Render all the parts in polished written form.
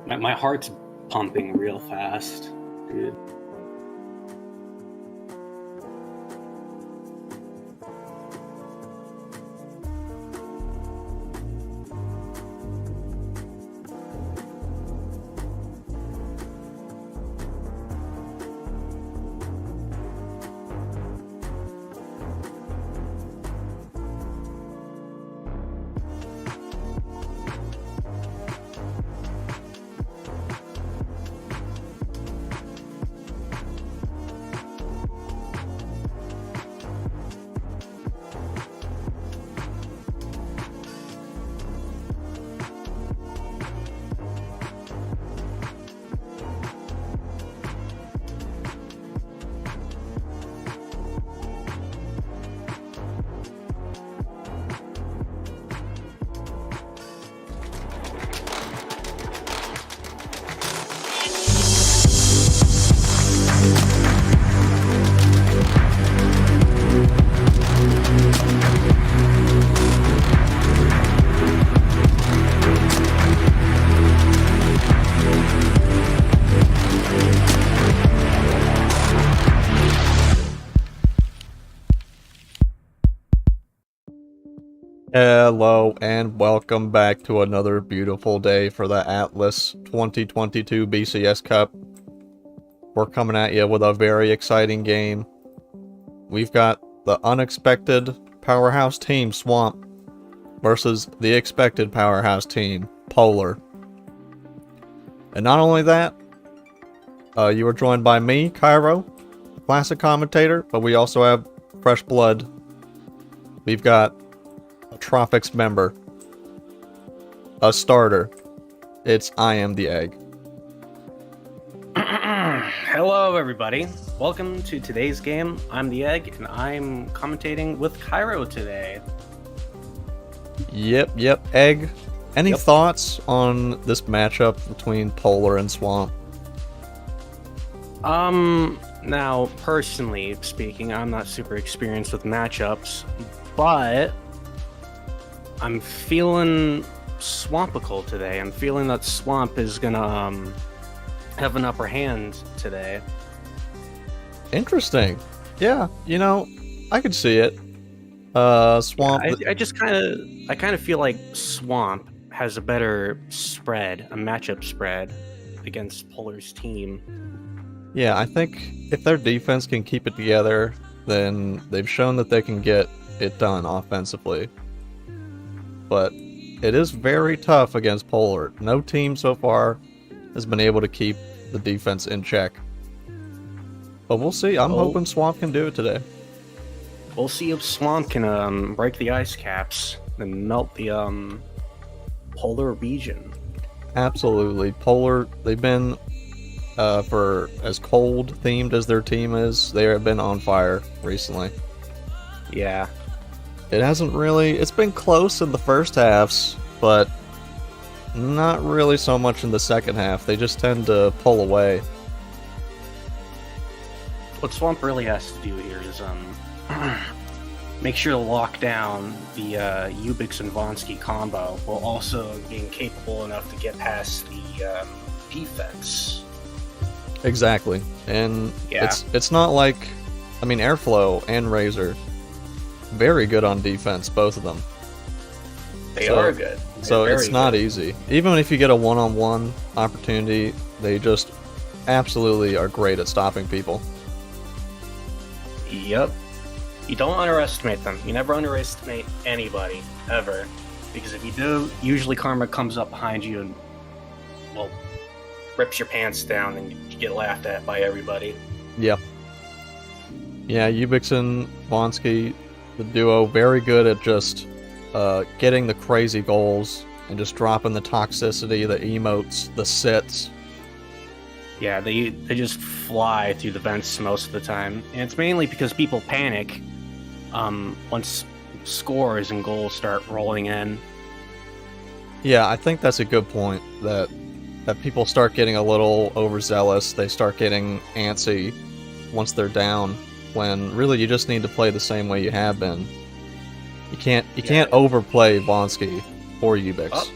My heart's pumping real fast, dude. Hello and welcome back to another beautiful day for the Atlas 2022 BCS Cup. We're coming at you with a very exciting game. We've got the unexpected powerhouse team Swamp versus the expected powerhouse team Polar. And not only that, you are joined by me, Cairo, classic commentator, but we also have fresh blood. We've got Tropics member, a starter. It's I Am the Egg. Hello, everybody. Welcome to today's game. I'm the Egg, and I'm commentating with Cairo today. Yep. Egg, any thoughts on this matchup between Polar and Swamp? Now, personally speaking, I'm not super experienced with matchups, but I'm feeling swampical today. I'm feeling that Swamp is gonna have an upper hand today. Interesting. Yeah, you know, I could see it. Swamp. Yeah, I kind of feel like Swamp has a better spread, a matchup spread against Polar's team. Yeah, I think if their defense can keep it together, then they've shown that they can get it done offensively. But it is very tough against Polar. No team so far has been able to keep the defense in check. But we'll see. I'm hoping Swamp can do it today. We'll see if Swamp can break the ice caps and melt the Polar region. Absolutely. Polar, they've been, for as cold themed as their team is, they have been on fire recently. Yeah. It hasn't really... It's been close in the first halves, but not really so much in the second half. They just tend to pull away. What Swamp really has to do here is make sure to lock down the Ubix and Vonsky combo, while also being capable enough to get past the defense. Exactly. And yeah. It's not like... I mean, Airflow and Razor, very good on defense, both of them. They are good. So it's not easy. Even if you get a one-on-one opportunity, they just absolutely are great at stopping people. Yep. You don't underestimate them. You never underestimate anybody, ever. Because if you do, usually Karma comes up behind you and, well, rips your pants down and you get laughed at by everybody. Yep. Yeah, Ubix and Vonsky, the duo, very good at just getting the crazy goals and just dropping the toxicity, the emotes, the sits. Yeah, they just fly through the vents most of the time. And it's mainly because people panic once scores and goals start rolling in. Yeah, I think that's a good point, that people start getting a little overzealous. They start getting antsy once they're down, when really you just need to play the same way you have been. You can't overplay Vonsky or Ubix.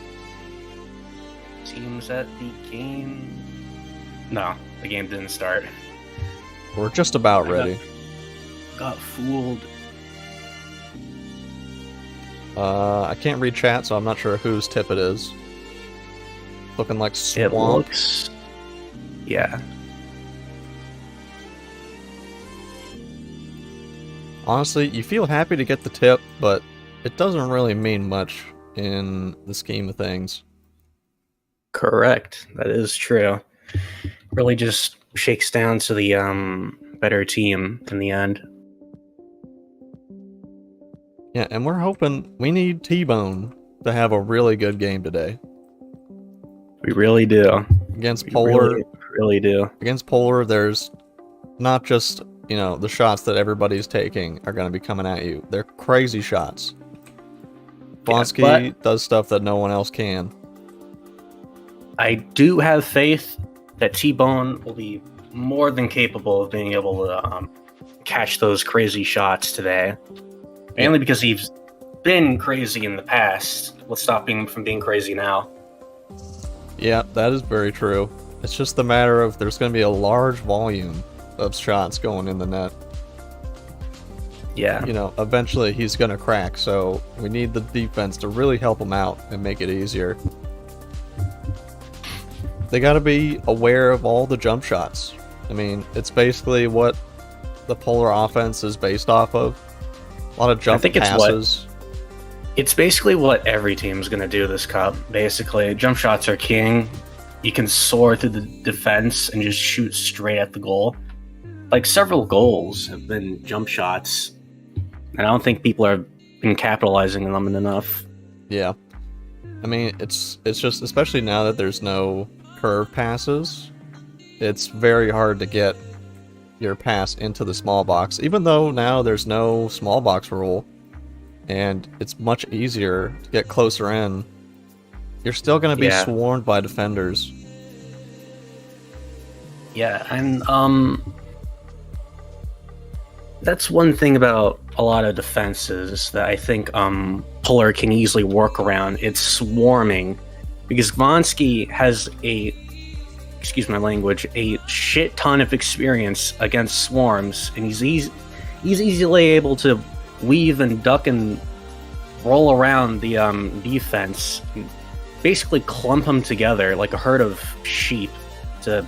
Seems that the game... No, the game didn't start. We're just about ready. Got fooled. I can't read chat, so I'm not sure whose tip it is. Looking like Swamp. It looks... Yeah. Honestly, you feel happy to get the tip, but it doesn't really mean much in the scheme of things. Correct. That is true. Really just shakes down to the better team in the end. Yeah, and we're hoping we need T-Bone to have a really good game today. We really do. Against Polar, really do. Against Polar, there's not just, you know, the shots that everybody's taking are going to be coming at you. They're crazy shots. Vonsky does stuff that no one else can. I do have faith that T-Bone will be more than capable of being able to catch those crazy shots today. Mainly because he's been crazy in the past. What's stopping him from being crazy now? Yeah, that is very true. It's just a matter of there's going to be a large volume of shots going in the net. Yeah. You know, eventually he's going to crack, so we need the defense to really help him out and make it easier. They got to be aware of all the jump shots. I mean, it's basically what the Polar offense is based off of. A lot of jump passes. It's basically what every team's going to do this cup. Basically, jump shots are king. You can soar through the defense and just shoot straight at the goal. Like, several goals have been jump shots. And I don't think people have been capitalizing on them enough. Yeah. I mean, it's just, especially now that there's no curve passes, it's very hard to get your pass into the small box, even though now there's no small box rule, and it's much easier to get closer in. You're still going to be swarmed by defenders. Yeah, and that's one thing about a lot of defenses that I think Polar can easily work around. It's swarming, because Vonsky has excuse my language, a shit ton of experience against swarms, and he's easily able to weave and duck and roll around the defense, and basically clump them together like a herd of sheep to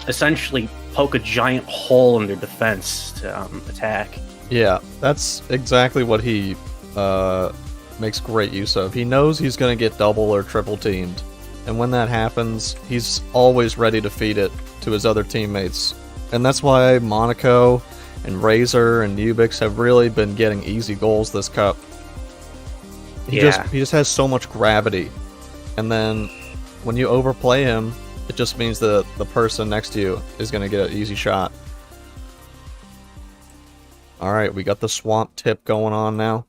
essentially poke a giant hole in their defense to attack. Yeah, that's exactly what he makes great use of. He knows he's going to get double or triple teamed. And when that happens, he's always ready to feed it to his other teammates. And that's why Monaco and Razor and Ubix have really been getting easy goals this cup. He just has so much gravity. And then when you overplay him, it just means that the person next to you is going to get an easy shot. Alright, we got the swamp tip going on now.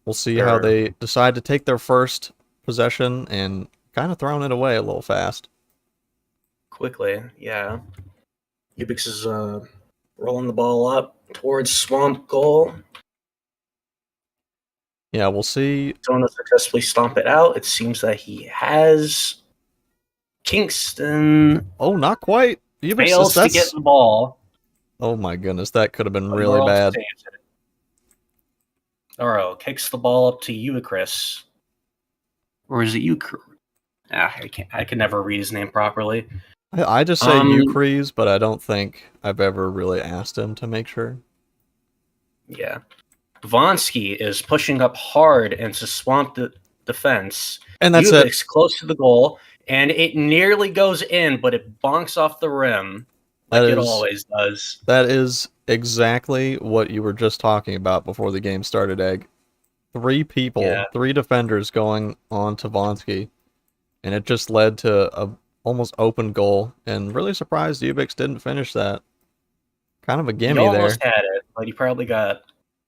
We'll see how they decide to take their first possession and kind of throwing it away a little fast. Quickly, yeah. Ubix is rolling the ball up towards swamp goal. Yeah, we'll see. Trying to successfully stomp it out. It seems that he has. Kingston. Oh, not quite. Ubix fails to get the ball. Oh my goodness, that could have been really bad. Oro kicks the ball up to Euchris. Or is it Euchris? I can never read his name properly. I just say Euchris, but I don't think I've ever really asked him to make sure. Yeah. Vonsky is pushing up hard into swamp defense. And that's Ubix close to the goal, and it nearly goes in, but it bonks off the rim like it always does. That is exactly what you were just talking about before the game started, Egg. 3 people, 3 defenders going on to Vonsky, and it just led to a almost open goal, and really surprised Ubix didn't finish that. Kind of a gimme there. He almost had it, but he probably got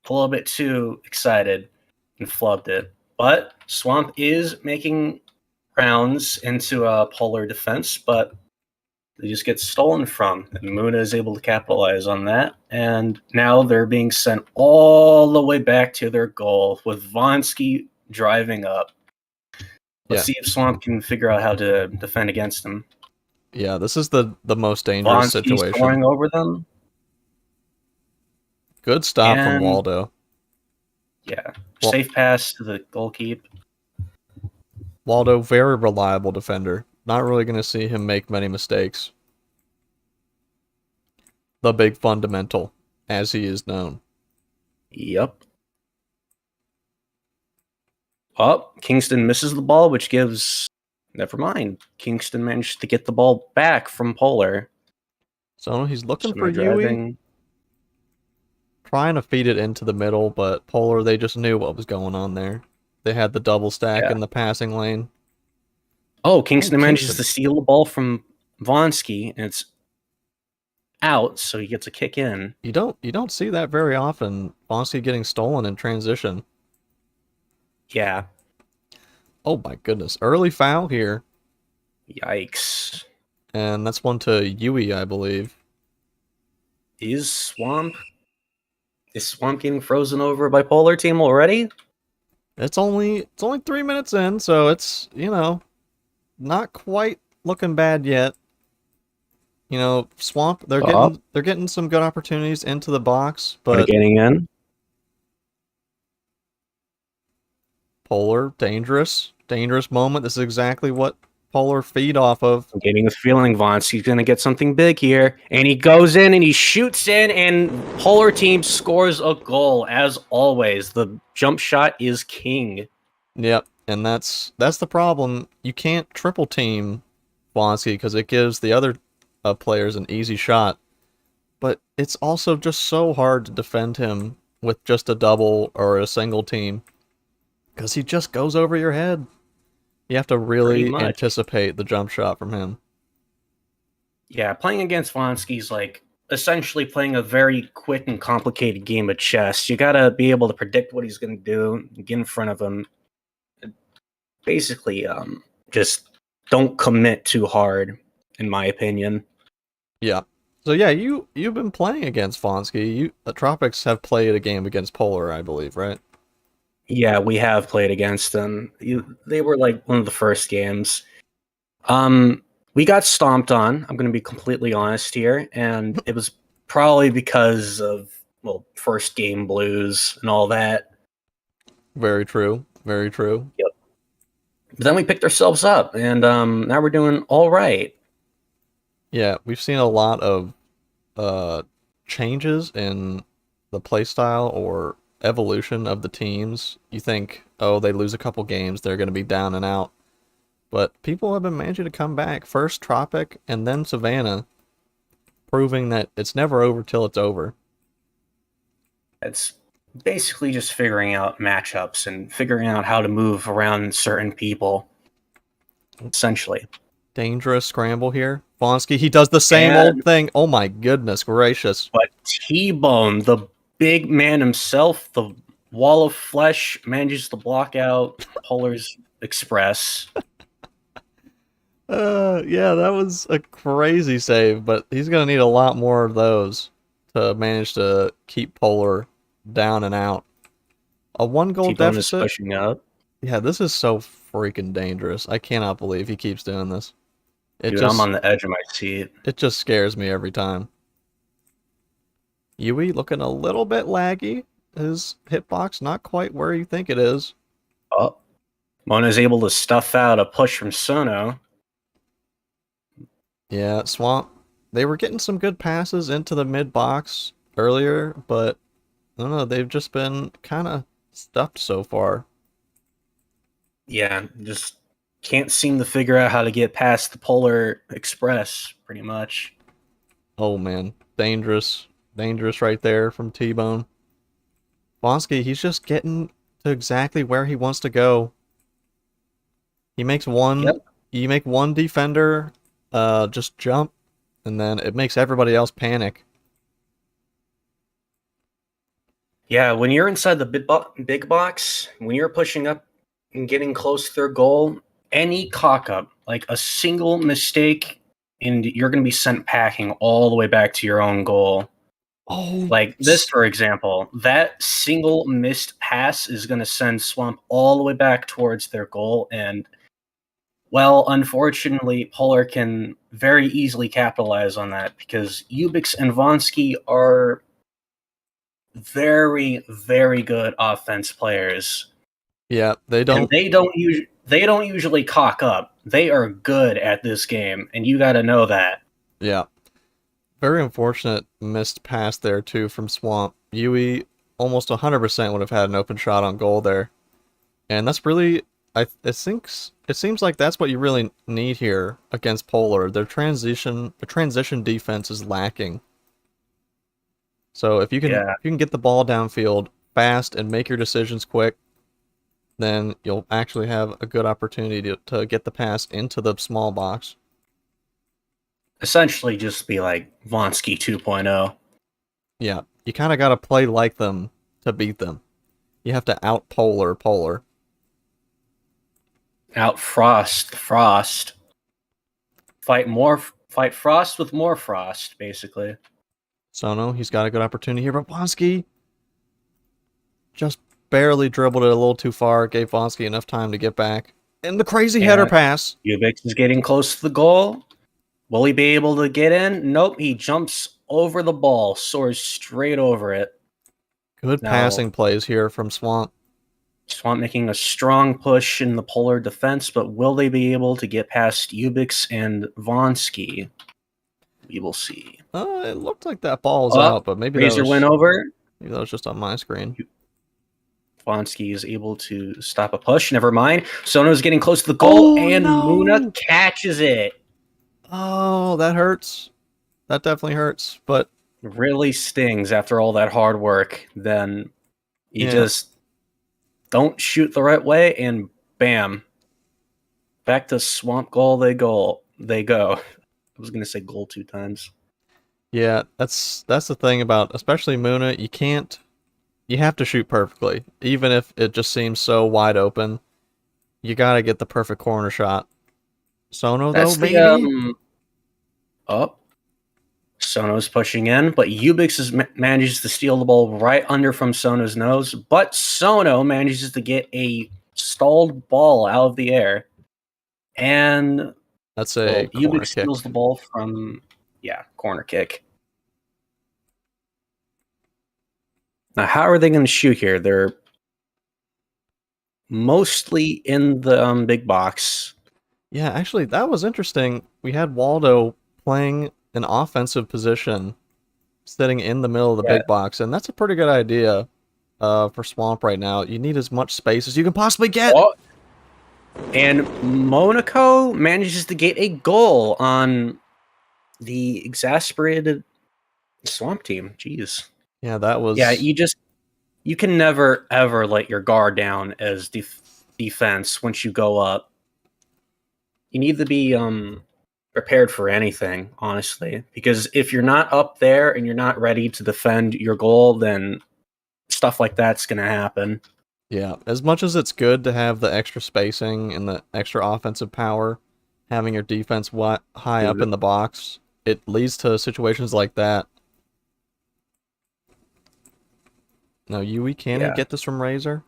a little bit too excited and flubbed it. But Swamp is making rounds into a Polar defense, but they just get stolen from, and Muna is able to capitalize on that, and now they're being sent all the way back to their goal with Vonsky driving up. Let's see if Swamp can figure out how to defend against him. Yeah, this is the most dangerous Vonsky's situation. scoring over them. Good stop from Waldo. Yeah, safe pass to the goalkeeper. Waldo, very reliable defender. Not really going to see him make many mistakes. The big fundamental, as he is known. Yep. Oh, Kingston misses the ball, which gives... Never mind. Kingston managed to get the ball back from Polar. So he's looking for Yui. Trying to feed it into the middle, but Polar, they just knew what was going on there. They had the double stack in the passing lane. Oh, Kingston manages to steal the ball from Vonsky, and it's out, so he gets a kick in. You don't see that very often. Vonsky getting stolen in transition. Yeah. Oh my goodness. Early foul here. Yikes. And that's one to Yui, I believe. Is Swamp getting frozen over by Polar team already? It's only 3 minutes in, so it's, not quite looking bad yet. Swamp, they're getting some good opportunities into the box, but getting in. Polar, dangerous moment. This is exactly what Polar feed off of. I'm getting a feeling Vonsky's going to get something big here. And he goes in and he shoots in, and Polar team scores a goal. As always, the jump shot is king. Yep, and that's the problem. You can't triple team Vonsky because it gives the other players an easy shot. But it's also just so hard to defend him with just a double or a single team because he just goes over your head. You have to really anticipate the jump shot from him. Yeah, playing against Vonsky's like essentially playing a very quick and complicated game of chess. You gotta be able to predict what he's gonna do, get in front of him. Basically, just don't commit too hard, in my opinion. Yeah. So yeah, you've been playing against Vonsky. The Tropics have played a game against Polar, I believe, right? Yeah, we have played against them. They were like one of the first games. We got stomped on. I'm going to be completely honest here, and it was probably because of first game blues and all that. Very true. Very true. Yep. But then we picked ourselves up, and now we're doing all right. Yeah, we've seen a lot of changes in the playstyle or evolution of the teams. You think, oh, they lose a couple games, they're going to be down and out. But people have been managing to come back. First Tropic and then Savannah, proving that it's never over till it's over. It's basically just figuring out matchups and figuring out how to move around certain people, essentially. Dangerous scramble here. Vonsky, he does the same old thing. Oh my goodness gracious. But T-Bone, the big man himself, the wall of flesh, manages to block out Polar's Express. Yeah, that was a crazy save, but he's going to need a lot more of those to manage to keep Polar down and out. A 1-goal deficit. Is pushing up. Yeah, this is so freaking dangerous. I cannot believe he keeps doing this. Dude, I'm on the edge of my seat. It just scares me every time. Yui looking a little bit laggy. His hitbox not quite where you think it is. Oh, Mona's able to stuff out a push from Sono. Yeah, Swamp. They were getting some good passes into the mid box earlier, but I don't know. They've just been kind of stuffed so far. Yeah, just can't seem to figure out how to get past the Polar Express, pretty much. Oh man, dangerous right there from T-Bone. Vonsky, he's just getting to exactly where he wants to go. He makes one. Yep. You make one defender just jump, and then it makes everybody else panic. Yeah, when you're inside the big box, when you're pushing up and getting close to their goal, any cock-up, like a single mistake, and you're going to be sent packing all the way back to your own goal. Oh, like this, for example, that single missed pass is going to send Swamp all the way back towards their goal, and Well, unfortunately, Polar can very easily capitalize on that because Ubix and Vonsky are very, very good offense players. Yeah, they And don't. they don't usually cock up. They are good at this game, and you got to know that. Yeah, very unfortunate missed pass there too from Swamp. Yui almost 100% would have had an open shot on goal there, and that's really. It seems like that's what you really need here against Polar. The transition defense is lacking. So Yeah, if you can get the ball downfield fast and make your decisions quick, then you'll actually have a good opportunity to get the pass into the small box. essentially just be like Vonsky 2.0. Yeah, you kind of got to play like them to beat them. You have to out Polar. Out Frost. Fight Frost with more Frost, basically. Sono, he's got a good opportunity here, but Vonsky just barely dribbled it a little too far, gave Vonsky enough time to get back. And the crazy header And pass. Ubix is getting close to the goal. Will he be able to get in? Nope, he jumps over the ball, soars straight over it. Good Now, passing plays here from Swamp. Swamp making a strong push in the Polar defense, but will they be able to get past Ubix and Vonsky? We will see. It looked like that ball's Up, out, but Razor went over. maybe that was just on my screen. Vonsky is able to stop a push. Never mind. Sono's getting close to the goal, Oh and Muna no! catches it. Oh, that hurts. That definitely hurts. But Really stings after all that hard work. Then you yeah, just don't shoot the right way, and bam, back to swamp goal. They go. I was gonna say goal 2 times. yeah, that's the thing about especially Muna. You have to shoot perfectly, even if it just seems so wide open. You gotta get the perfect corner shot. Sono though, That's the maybe. up. Sono's pushing in, but manages to steal the ball right under from Sono's nose. But Sono manages to get a stalled ball out of the air, and That's well, a corner Ubix kick. steals the ball from corner kick. Now, how are they going to shoot here? They're mostly in the big box. Yeah, actually, that was interesting. We had Waldo playing an offensive position, sitting in the middle of the Yeah. big box, and that's a pretty good idea for Swamp right now. You need as much space as you can possibly get. Oh, and Monaco manages to get a goal on the exasperated Swamp team. Jeez. Yeah, that Yeah, was. you can never ever let your guard down as defense once you go up. You need to be prepared for anything, honestly, because if you're not up there and you're not ready to defend your goal, then stuff like that's going to happen. Yeah, as much as it's good to have the extra spacing and the extra offensive power, having your defense high up in the box, it leads to situations like that. Now, Yui, can he Yeah, get this from Razor?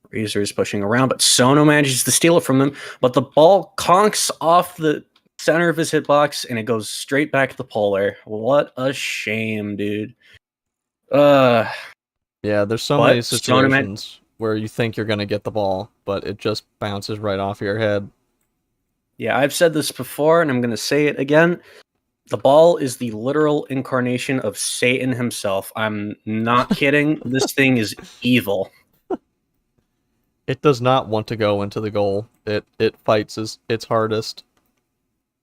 Razor is pushing around, but Sono manages to steal it from him. But the ball conks off the center of his hitbox and it goes straight back to the Polar. What a shame, dude. Uh, Yeah, there's so many but Sono situations where you think you're going to get the ball, but it just bounces right off your head. Yeah, I've said this before and I'm going to say it again. The ball is the literal incarnation of Satan himself. I'm not kidding. This thing is evil. It does not want to go into the goal. It fights its hardest.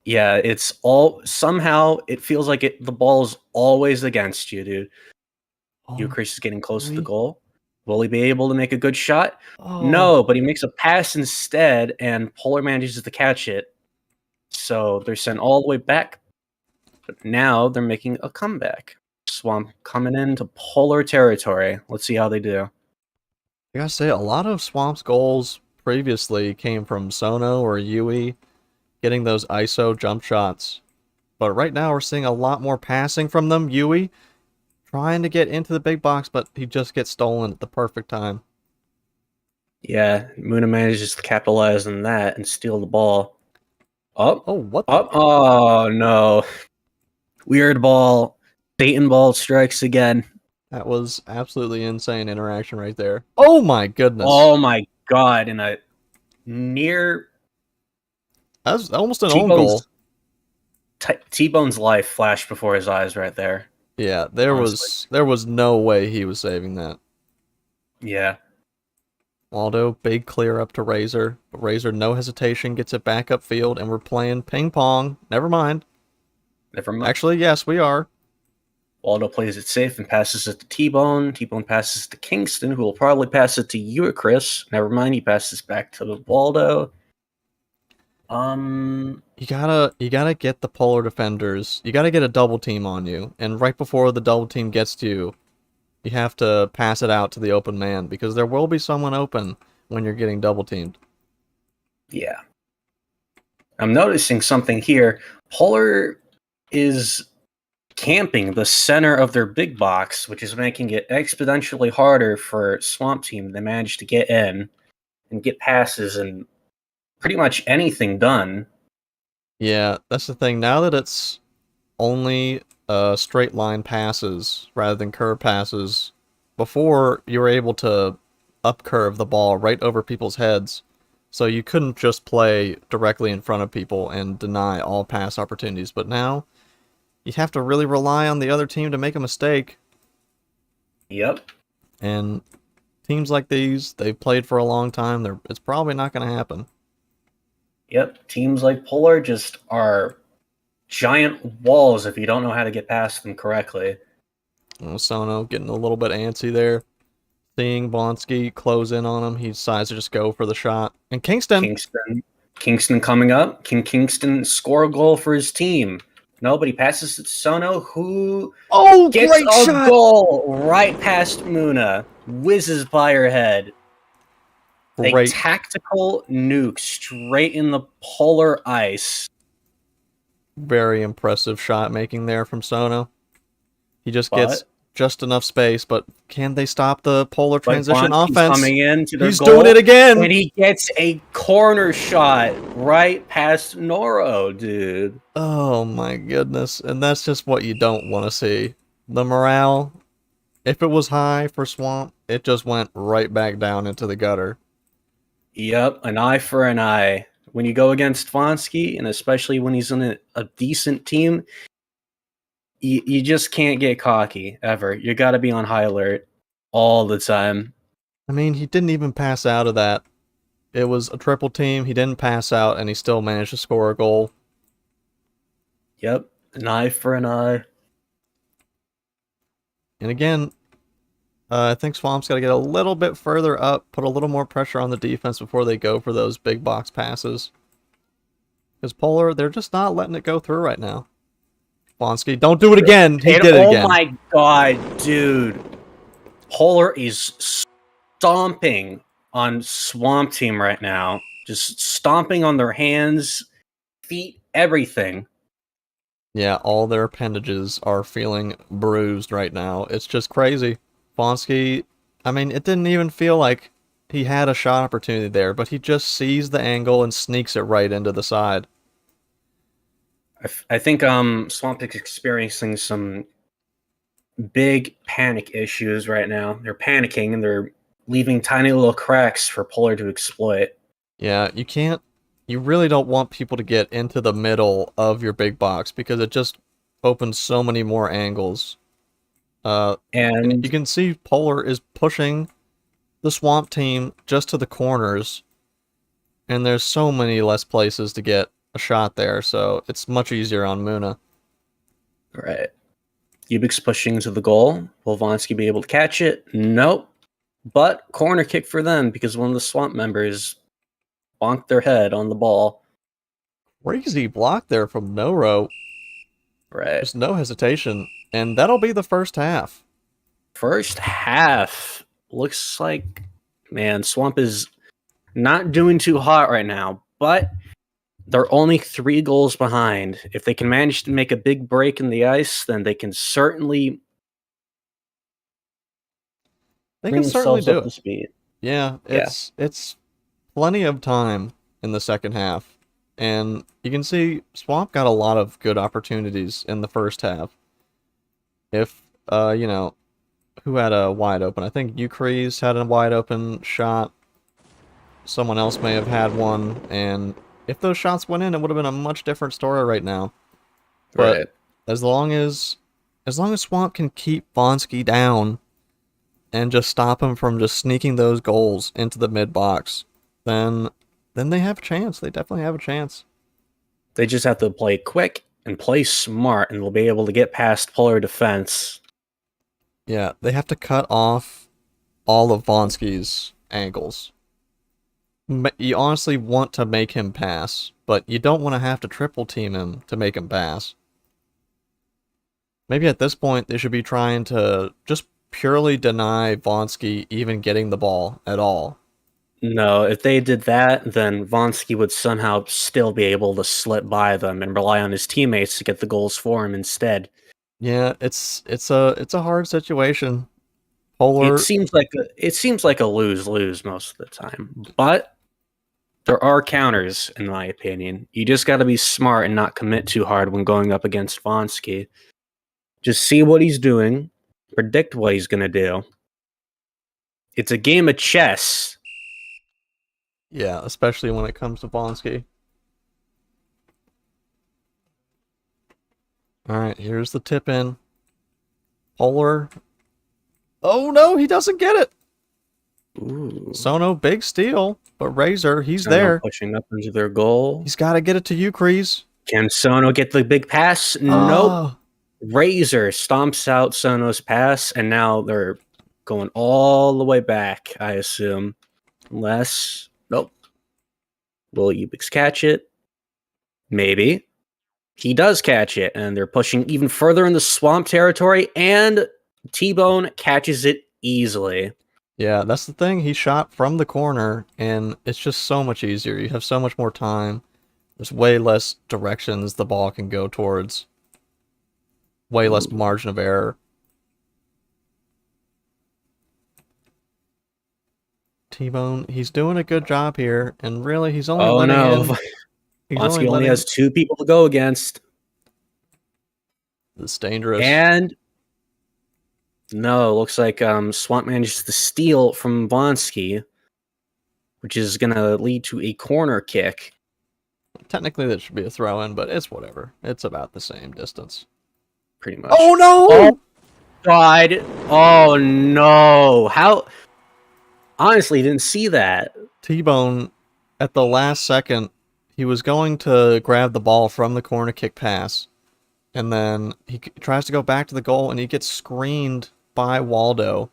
Yeah, it's all somehow it feels like the ball is always against you, dude. Oh, Eucharist is getting close to the Yui. goal. Will he be able to make a good shot? Oh, No, but he makes a pass instead, and Polar manages to catch it. So they're sent all the way back. But now they're making a comeback. Swamp coming into Polar territory. Let's see how they do. I gotta say, a lot of Swamp's goals previously came from Sono or Yui getting those ISO jump shots. But right now we're seeing a lot more passing from them. Yui trying to get into the big box, but he just gets stolen at the perfect time. Yeah, Muna manages to capitalize on that and steal the ball. Up, Oh, what the? up. Oh no! Weird ball. Satan ball strikes again. That was absolutely insane interaction right there. Oh my goodness. Oh my god! In a near That was almost an own goal. T-Bone's T-Bone's life flashed before his eyes right there. Yeah, there Honestly, was no way he was saving that. yeah. Waldo, big clear up to Razor. But Razor, no hesitation, gets it back upfield, and we're playing ping pong. Never mind. Never mind. Actually, yes, we are. Waldo plays it safe and passes it to T-Bone. T-Bone passes it to Kingston, who will probably pass it to you or Chris. Never mind, he passes back to Waldo. You gotta get the polar defenders. You gotta get a double team on you, and right before the double team gets to you, you have to pass it out to the open man because there will be someone open when you're getting double teamed. Yeah. I'm noticing something here. Polar is camping the center of their big box, which is making it exponentially harder for Swamp Team to manage to get in and get passes and pretty much anything done. Yeah, that's the thing. Now that it's only straight line passes rather than curve passes, before you were able to up curve the ball right over people's heads, so you couldn't just play directly in front of people and deny all pass opportunities. But now you have to really rely on the other team to make a mistake. Yep. And teams like these, they've played for a long time. It's probably not going to happen. Yep. Teams like Polar just are giant walls if you don't know how to get past them correctly. Sono getting a little bit antsy there. Seeing Blonsky close in on him, he decides to just go for the shot. And Kingston! Kingston coming up. Can Kingston score a goal for his team? Nobody passes it to Sono, who Oh, gets great a shot! goal right past Muna. Whizzes by her head. A Great. tactical nuke straight in the polar ice. Very impressive shot making there from Sono. He just gets But just enough space, but can they stop the polar transition Bonsky's offense? coming in to their He's goal, doing it again! and he gets a corner shot right past Noro, dude. Oh my goodness. And that's just what you don't want to see. The morale, if it was high for Swamp, it just went right back down into the gutter. Yep, an eye for an eye. When you go against Fonsky, and especially when he's in a decent team, you just can't get cocky, ever. You got to be on high alert all the time. I mean, he didn't even pass out of that. It was a triple team, he didn't pass out, and he still managed to score a goal. Yep, an eye for an eye. And again, I think Swamp's got to get a little bit further up, put a little more pressure on the defense before they go for those big box passes. Because Polar, they're just not letting it go through right now. Blonsky, don't do it again! He did it again. Oh my god, dude. Polar is stomping on Swamp Team right now. Just stomping on their hands, feet, everything. Yeah, all their appendages are feeling bruised right now. It's just crazy. Blonsky, I mean, it didn't even feel like he had a shot opportunity there, but he just sees the angle and sneaks it right into the side. I think Swamp is experiencing some big panic issues right now. They're panicking and they're leaving tiny little cracks for Polar to exploit. Yeah, you really don't want people to get into the middle of your big box because it just opens so many more angles. And And you can see Polar is pushing the Swamp Team just to the corners, and there's so many less places to get a shot there, so it's much easier on Muna. right. Ubik's pushing to the goal. Will Vonsky be able to catch it? Nope. But corner kick for them because one of the Swamp members bonked their head on the ball. Crazy block there from Noro. Right. There's no hesitation, and that'll be the first half. First half looks like, man, Swamp is not doing too hot right now, but they're only 3 goals behind. If they can manage to make a big break in the ice, then they can certainly They bring can certainly themselves do up it. to speed. Yeah, it's plenty of time in the second half. And you can see Swamp got a lot of good opportunities in the first half. If you know, who had a wide open? I think Eucrease had a wide open shot. Someone else may have had one, and if those shots went in, it would have been a much different story right now. But Right. as long as Swamp can keep Vonsky down and just stop him from just sneaking those goals into the mid box, then they have a chance. They definitely have a chance. They just have to play quick and play smart, and they'll be able to get past Polar defense. Yeah, they have to cut off all of Vonsky's angles. You honestly want to make him pass, but you don't want to have to triple team him to make him pass. Maybe at this point they should be trying to just purely deny Vonsky even getting the ball at all. No, if they did that, then Vonsky would somehow still be able to slip by them and rely on his teammates to get the goals for him instead. Yeah, it's a hard situation. It Polar, seems like a lose-lose most of the time, but there are counters, in my opinion. You just got to be smart and not commit too hard when going up against Vonsky. Just see what he's doing, predict what he's going to do. It's a game of chess. yeah, especially when it comes to Vonsky. All right, here's the tip in. Polar. Oh no, he doesn't get it. Ooh. Sono, big steal, but Razor, he's Sono there. pushing up into their goal. He's got to get it to Eucrease. Can Sono get the big pass? Nope. Oh, Razor stomps out Sono's pass, and now they're going all the way back, I assume. Unless, nope. Will Ubix catch it? Maybe. He does catch it, and they're pushing even further in the swamp territory, and T-Bone catches it easily. yeah, that's the thing. He shot from the corner, and it's just so much easier. You have so much more time. There's way less directions the ball can go towards. Way less margin of error. T-Bone, he's doing a good job here, and really, he's only letting in. He's Vonsky only has 2 people to go against. It's dangerous. And no, looks like Swamp manages to steal from Vonsky, which is going to lead to a corner kick. Technically, that should be a throw-in, but it's whatever. It's about the same distance. Pretty much. Oh, no! Oh, God. Oh, no. How? Honestly, didn't see that. T-Bone, at the last second, he was going to grab the ball from the corner kick pass, and then he tries to go back to the goal, and he gets screened by Waldo.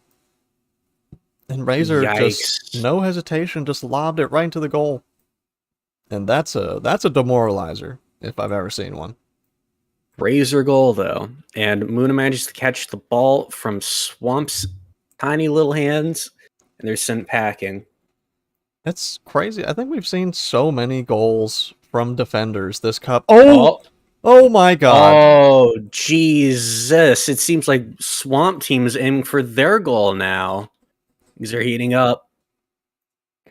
And Razor just, no hesitation, just lobbed it right into the goal. And that's a demoralizer, if I've ever seen one. Razor goal, though. And Muna manages to catch the ball from Swamp's tiny little hands, and they're sent packing. That's crazy. I think we've seen so many goals from defenders this cup. Oh! Oh my God. Oh, Jesus. It seems like Swamp Team is aiming for their goal now. These are heating up.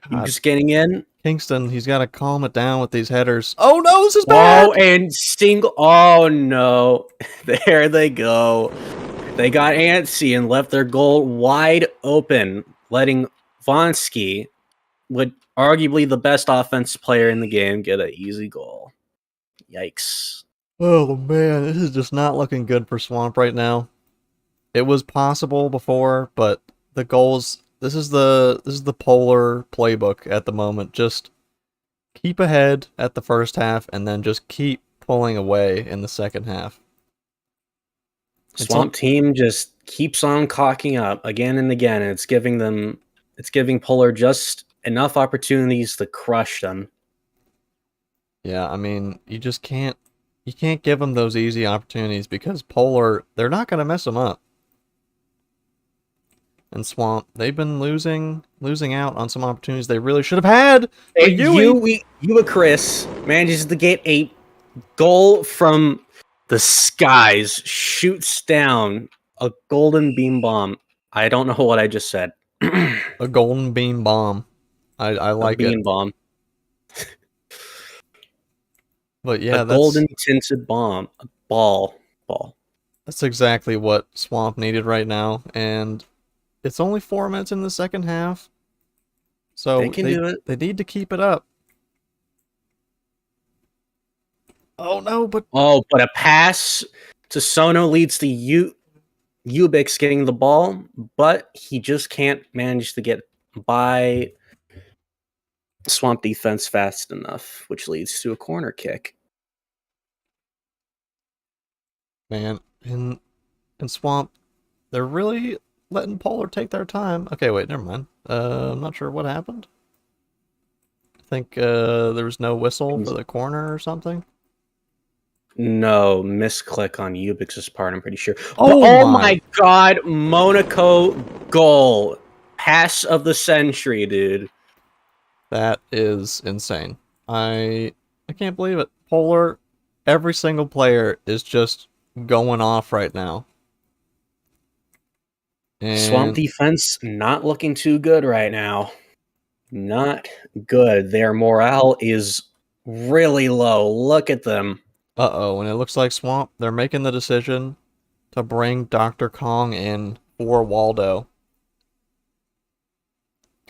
God. Just getting in. Kingston, he's got to calm it down with these headers. Oh no, this is bad! Oh, and single. Oh no. There they go. They got antsy and left their goal wide open, letting Vonsky, with arguably the best offensive player in the game, get an easy goal. Yikes. Oh man, this is just not looking good for Swamp right now. It was possible before, but the goals. This is the Polar playbook at the moment. Just keep ahead at the first half, and then just keep pulling away in the second half. Swamp Team just keeps on cocking up again and again, and it's giving Polar just enough opportunities to crush them. Yeah, I mean, you can't give them those easy opportunities because Polar, they're not going to mess them up. And Swamp, they've been losing out on some opportunities they really should have had. Chris manages to get a goal from the skies, shoots down a golden beam bomb. I don't know what I just said. A golden beam bomb. I A like it. bean bomb. But A yeah, golden tinted bomb. A ball. Ball. that's exactly what Swamp needed right now, and it's only 4 minutes in the second half, They so can do it. they need to keep it up. Oh no, but Oh, but a pass to Sono leads to Ubix getting the ball, but he just can't manage to get by Swamp defense fast enough, which leads to a corner kick. man, in Swamp, they're really letting Polar take their time. Okay, wait, never mind. I'm not sure what happened. I think there was no whistle for the corner or something. No, misclick on Ubix's part, I'm pretty sure. But Oh oh my! my god, Monaco goal. Pass of the century, dude. That is insane. I can't believe it. Polar, every single player is just going off right now. Swamp And defense not looking too good right now. Not good. Their morale is really low. Look at them. uh-oh, and it looks like Swamp, they're making the decision to bring Dr. Kong in for Waldo.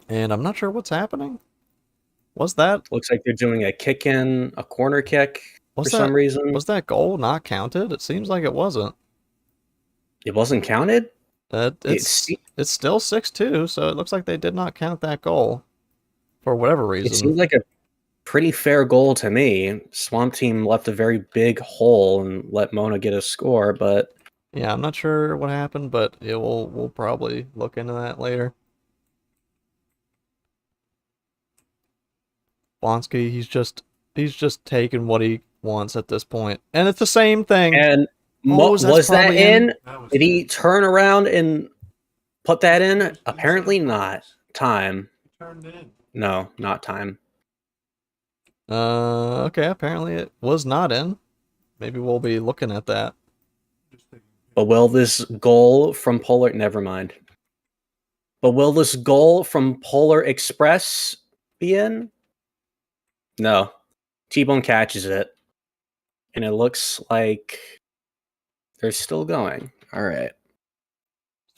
And I'm not sure what's happening. Was that Looks like they're doing a kick in, a corner kick for was some that reason. was that goal not counted? It seems like it wasn't. It wasn't counted. It's it's still 6-2, so it looks like they did not count that goal for whatever It reason. seemed like a pretty fair goal to me. Swamp Team left a very big hole and let Mona get a score, but Yeah, I'm not sure what happened, but we'll probably look into that later. Blonsky, he's just taking what he wants at this point. And it's the same thing. and Oh, that's was that probably in. in? Did he turn around and put that in? Apparently not. Time. No, not time. Okay, apparently it was not in. Maybe we'll be looking at that. But will this goal from Polar never mind. But will this goal from Polar Express be in? No. T-Bone catches it. And it looks like they're still going. All right.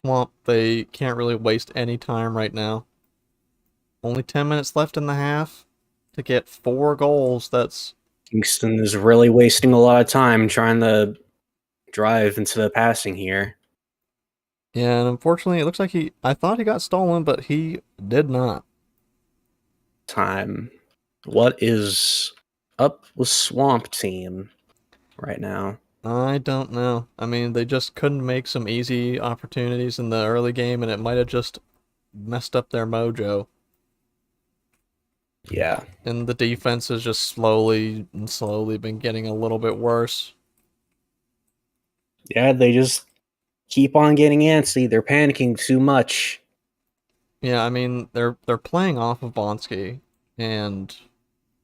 Swamp, they can't really waste any time right now. Only 10 minutes left in the half to get 4 goals. That's Kingston is really wasting a lot of time trying to drive into the passing here. yeah, and unfortunately it looks like I thought he got stolen, but he did not. Time. What is up with Swamp Team right now? I don't know. I mean, they just couldn't make some easy opportunities in the early game, and it might have just messed up their mojo. Yeah. And the defense has just slowly and slowly been getting a little bit worse. Yeah, they just keep on getting antsy. They're panicking too much. Yeah, I mean, they're playing off of Bonsky, and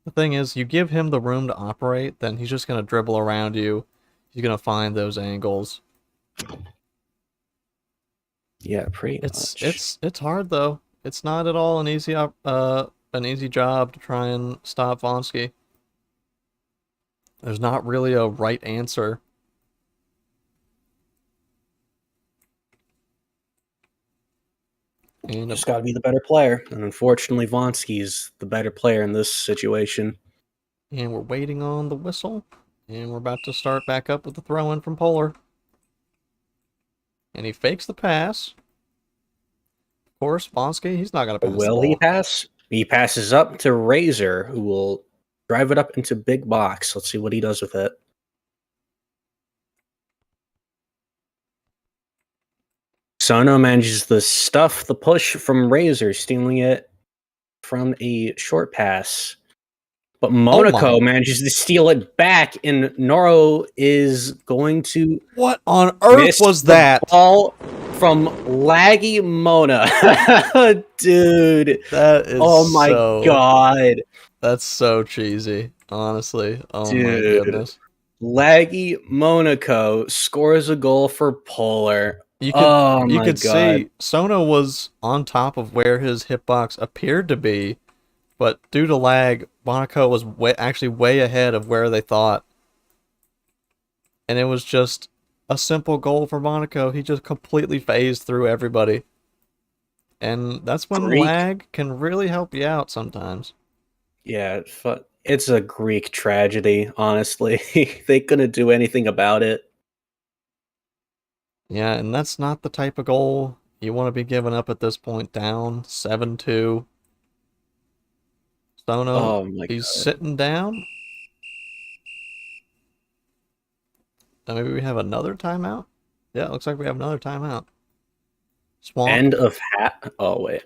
the thing is, you give him the room to operate, then he's just gonna dribble around you. He's gonna find those angles. Yeah, pretty much. It's hard though. It's not at all an easy job to try and stop Vonsky. There's not really a right answer. And Just got to be the better player. And unfortunately, Vonsky's the better player in this situation. we're waiting on the whistle. And we're about to start back up with the throw in from Polar. And he fakes the pass. Of course, Vonsky, he's not gonna pass the Will he ball. pass? He passes up to Razor, who will drive it up into big box. Let's see what he does with it. Sono manages to stuff the push from Razor, stealing it from a short pass. But Monaco manages to steal it back, and Noro is going to What on earth miss was the that? ball from laggy Mona. Dude. That is Oh my god. That's so cheesy, honestly. Oh my Dude. goodness. Laggy Monaco scores a goal for Polar. You could Oh you my could god. see Sona was on top of where his hitbox appeared to be, but due to lag, Monaco was actually way ahead of where they thought, and it was just a simple goal for Monaco. He just completely phased through everybody, and that's when Greek. lag can really help you out sometimes. Yeah, it's a Greek tragedy, honestly. They couldn't do anything about it. Yeah, and that's not the type of goal you want to be giving up at this point. Down 7-2. Sono, Oh my he's god. sitting down. Maybe we have another timeout? Yeah, it looks like we have another timeout. Swamp. End of hat. Oh wait.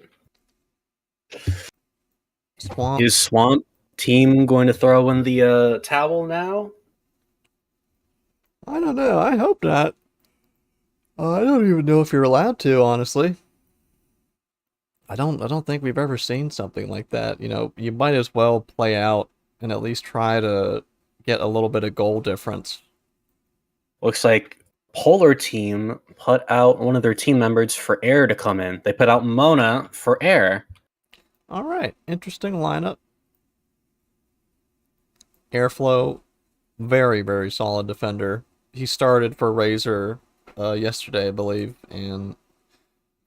Swamp. Is Swamp team going to throw in the towel now? I don't know. I hope not. I don't even know if you're allowed to, honestly. I don't think we've ever seen something like that. You know, you might as well play out and at least try to get a little bit of goal difference. Looks like Polar team put out one of their team members for Air to come in. They put out Mona for Air. All right, interesting lineup. Airflow, very, very solid defender. He started for Razor yesterday, I believe, and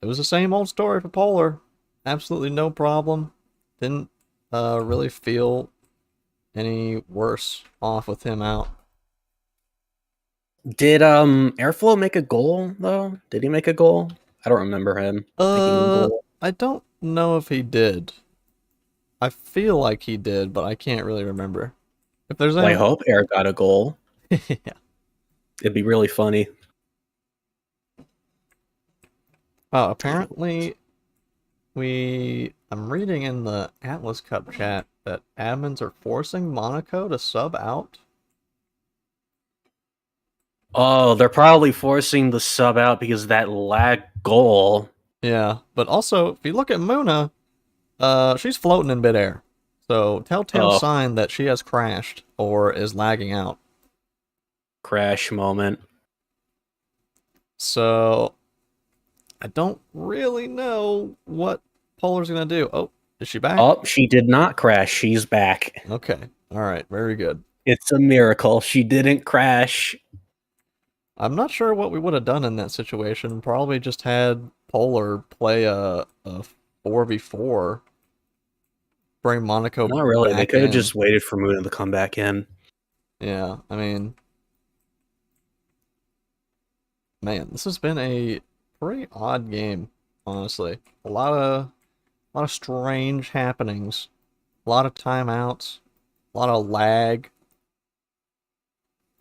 it was the same old story for Polar. Absolutely no problem. Didn't really feel any worse off with him out. Did Airflow make a goal though? Did he make a goal? I don't remember him making a goal. I don't know if he did. I feel like he did, but I can't really remember. If there's Well, I any, hope Air got a goal. yeah. It'd be really funny. Oh, apparently I'm reading in the Atlas Cup chat that admins are forcing Monaco to sub out. Oh, they're probably forcing the sub out because of that lag goal. Yeah, but also if you look at Muna, she's floating in midair. So telltale Oh, sign that she has crashed or is lagging out. crash moment. So I don't really know what Polar's gonna do. Oh, is she back? Oh, she did not crash. She's back. Okay. All right. Very good. It's a miracle. She didn't crash. I'm not sure what we would have done in that situation. Probably just had Polar play a 4v4, bring Monaco Not really. They back could have in. just waited for Moon to come back in. Yeah, I mean, man, this has been a pretty odd game, honestly. A lot of strange happenings, a lot of timeouts, a lot of lag.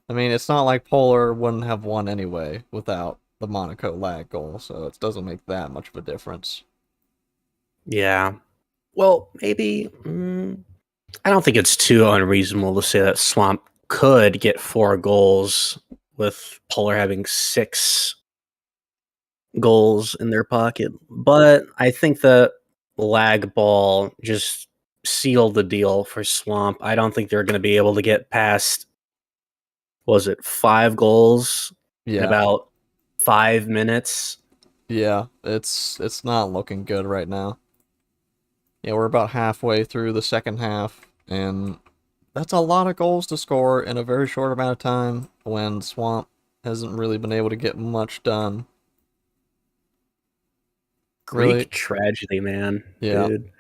I mean, it's not like Polar wouldn't have won anyway without the Monaco lag goal, so it doesn't make that much of a difference. Yeah. Well, maybe. I don't think it's too unreasonable to say that Swamp could get 4 goals with Polar having 6 goals in their pocket. But I think the lag ball just sealed the deal for Swamp. I don't think they're going to be able to get past, was it 5 goals in Yeah, about 5 minutes? yeah, it's not looking good right now. Yeah, we're about halfway through the second half, and that's a lot of goals to score in a very short amount of time when Swamp hasn't really been able to get much done. Really, Greek tragedy, man, yeah, dude.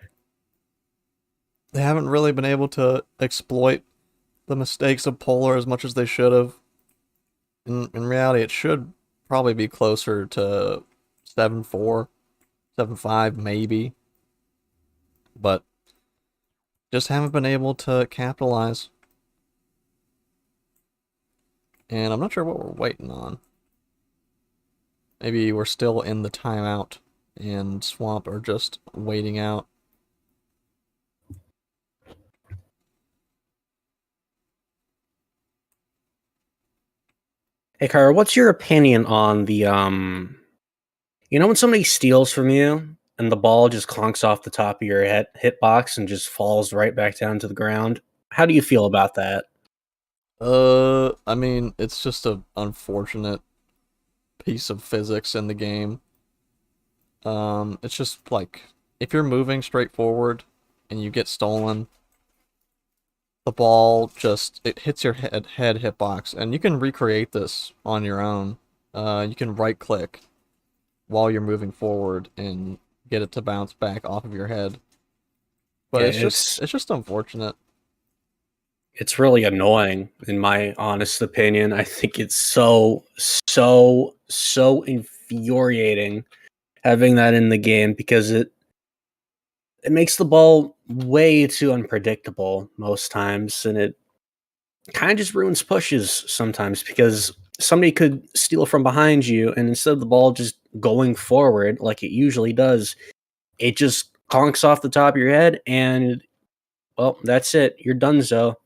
they haven't really been able to exploit the mistakes of Polar as much as they should have. In reality, it should probably be closer to 7-4, 7-5 maybe, but just haven't been able to capitalize. And I'm not sure what we're waiting on. Maybe we're still in the timeout and Swamp are just waiting out. Hey, Kara, what's your opinion on the when somebody steals from you and the ball just clunks off the top of your hitbox and just falls right back down to the ground? How do you feel about that? I mean, it's just a unfortunate piece of physics in the game. It's just like if you're moving straight forward and you get stolen, the ball just it hits your head hitbox, and you can recreate this on your own. You can right click while you're moving forward and get it to bounce back off of your head. But Yeah, it's just unfortunate. it's really annoying in my honest opinion. I think it's so infuriating having that in the game because it makes the ball way too unpredictable most times, and it kind of just ruins pushes sometimes because somebody could steal from behind you, and instead of the ball just going forward like it usually does, it just conks off the top of your head, and well, that's it. You're done, so.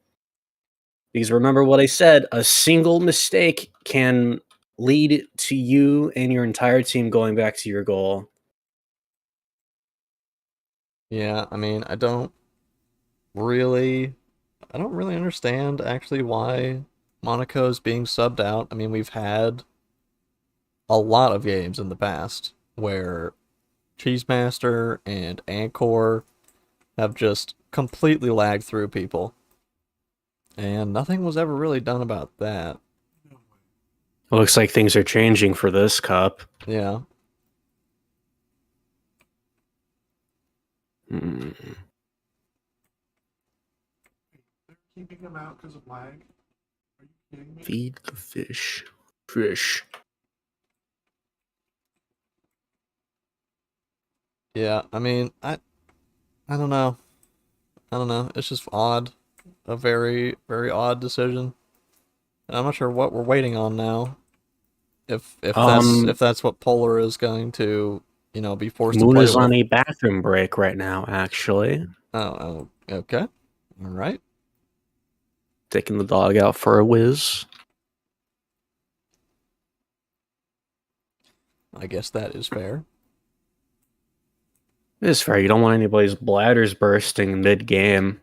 Because remember what I said, a single mistake can lead to you and your entire team going back to your goal. Yeah, I mean, I don't really understand actually why Monaco's being subbed out. I mean, we've had a lot of games in the past where Cheesemaster and Ancor have just completely lagged through people, and nothing was ever really done about that. It looks like things are changing for this cup. Yeah. Mm. Keeping him out because of lag? Are you kidding me? Feed the fish. Fish. Yeah, I mean, I don't know. I don't know. It's just odd. A very, very odd decision. And I'm not sure what we're waiting on now. If that's what Polar is going to, be forced to Moon play is on with. a bathroom break right now, actually. Oh, okay. All right. Taking the dog out for a whiz. I guess that is fair. It's fair. You don't want anybody's bladders bursting mid-game.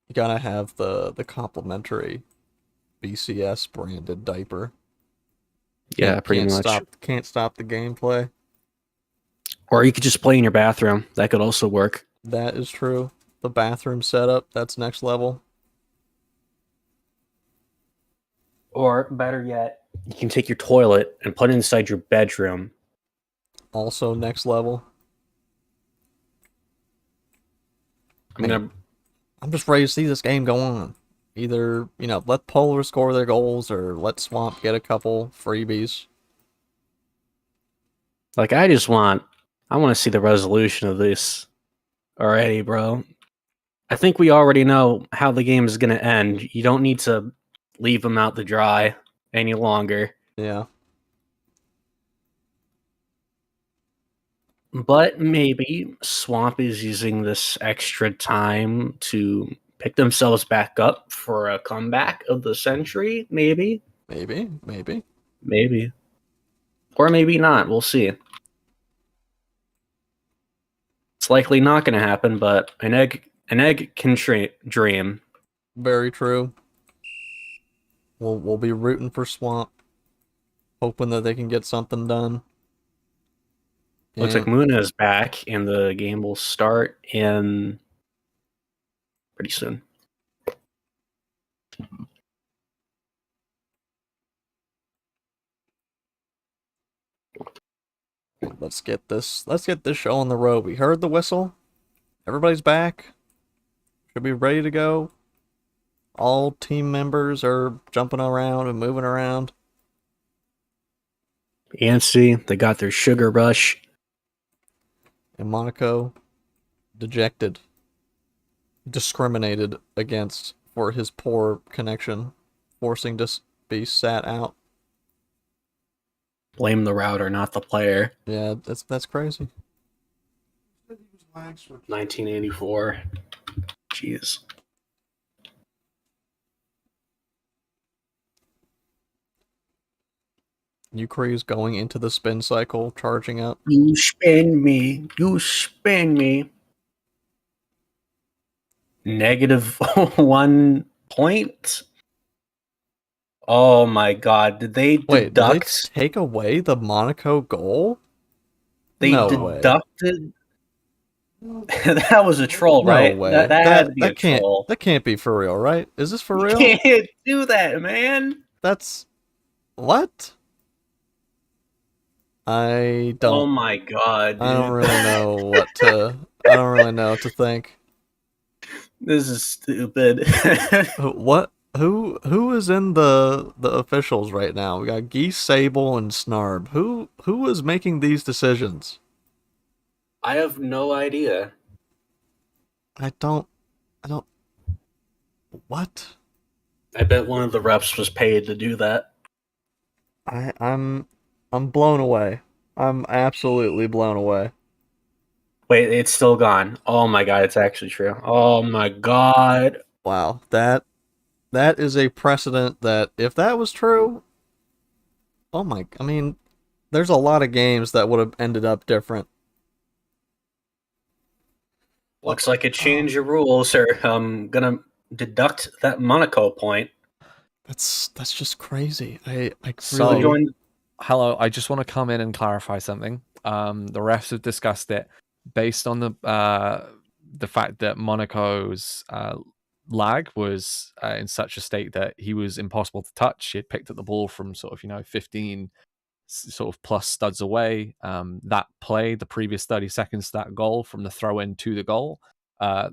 You gotta have the complimentary BCS branded diaper. Yeah, Can't pretty can't much. stop the gameplay. Or you could just play in your bathroom. That could also work. That is true. The bathroom setup, that's next level. Or better yet, you can take your toilet and put it inside your bedroom. Also next level. Man, I'm just ready to see this game go on. Either, let Polar score their goals or let Swamp get a couple freebies. Like I want to see the resolution of this already, bro. I think we already know how the game is going to end. You don't need to leave them out to dry any longer. Yeah. But maybe Swamp is using this extra time to pick themselves back up for a comeback of the century. Maybe. Maybe. Maybe. Or maybe not. We'll see. It's likely not going to happen, but an egg can dream. Very true. We'll be rooting for Swamp, hoping that they can get something done. Looks like And Muna is back, and the game will start in pretty soon. let's get this show on the road. We heard the whistle. Everybody's back. Should be ready to go. All team members are jumping around and moving around. Antsy, they got their sugar rush. And Monaco, dejected, discriminated against for his poor connection, forcing to be sat out. Blame the router, not the player. Yeah, that's crazy. 1984. Jeez. Ukraine's going into the spin cycle, charging up. You spin me. You spin me. -1 point. Oh my god, did they Wait, did they deduct? take away the Monaco goal? They No way. deducted? That was a troll, No right? That way. that had to That be a that can't troll. that can't be for real, right? Is this for You real? can't do that, man. That's what? I Oh don't my god, I don't dude. really know what to I don't really know what to think. This is stupid. What who is in the officials right now? We got Geese, Sable, and Snarb. Who is making these decisions? I have no idea. I don't what? I bet one of the reps was paid to do that. I'm blown away. I'm absolutely blown away. Wait, it's still gone. Oh my god, it's actually true. Oh my god. Wow. That is a precedent that if that was true, oh my, I mean, there's a lot of games that would have ended up different. Oh, Looks like a oh, change of rules are gonna deduct that Monaco point. that's just crazy. I So really So, join. hello, I just want to come in and clarify something. The refs have discussed it based on the fact that Monaco's lag was in such a state that he was impossible to touch. He had picked up the ball from sort of 15 sort of plus studs away. That play, the previous 30 seconds to that goal from the throw in to the goal,